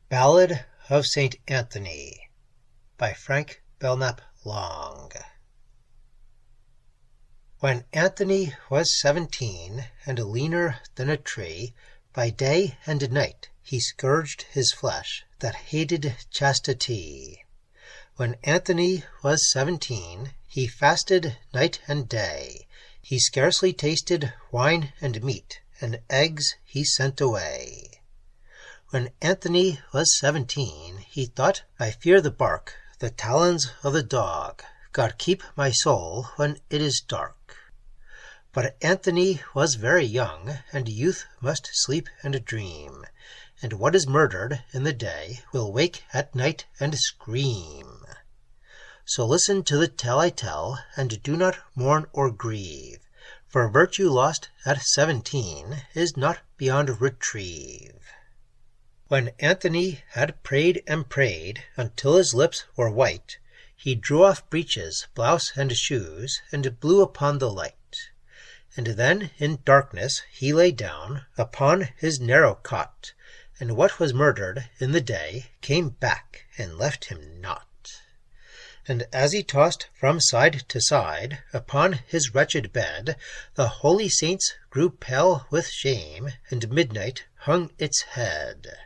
Ballad of St. Anthony by Frank Belknap Long. When Anthony was 17, and leaner than a tree, by day and night he scourged his flesh that hated chastity. When Anthony was 17, he fasted night and day. He scarcely tasted wine and meat, and eggs he sent away. When Anthony was 17, he thought, I fear the bark, the talons of the dog. God keep my soul when it is dark. But Anthony was very young, and youth must sleep and dream. And what is murdered in the day will wake at night and scream. So listen to the tale I tell, and do not mourn or grieve. For virtue lost at 17 is not beyond retrieve. When Anthony had prayed and prayed until his lips were white, he drew off breeches, blouse, and shoes, and blew upon the light. And then in darkness he lay down upon his narrow cot, and what was murdered in the day came back and left him not. And as he tossed from side to side upon his wretched bed, the holy saints grew pale with shame, and midnight hung its head.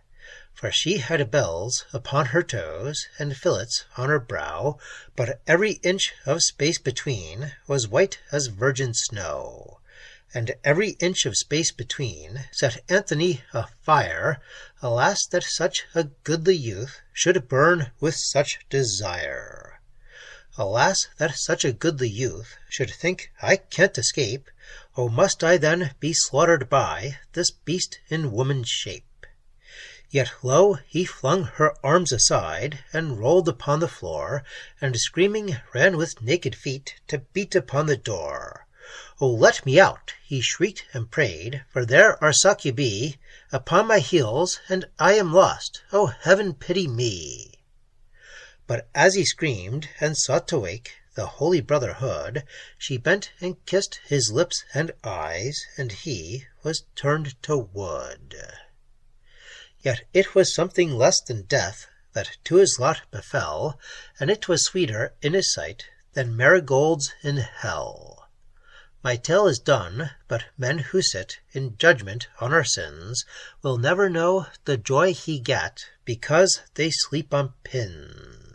For she had bells upon her toes, and fillets on her brow, but every inch of space between was white as virgin snow. And every inch of space between set Anthony afire. Alas, that such a goodly youth should burn with such desire. Alas, that such a goodly youth should think, I can't escape. Oh, must I then be slaughtered by this beast in woman's shape? Yet lo, he flung her arms aside, and rolled upon the floor, and screaming ran with naked feet to beat upon the door. Oh, let me out, he shrieked and prayed, for there are succubi upon my heels, and I am lost. Oh, heaven pity me. But as he screamed and sought to wake the holy brotherhood, she bent and kissed his lips and eyes, and he was turned to wood. Yet it was something less than death that to his lot befell, and it was sweeter in his sight than marigolds in hell. My tale is done, but men who sit in judgment on our sins will never know the joy he gat because they sleep on pins.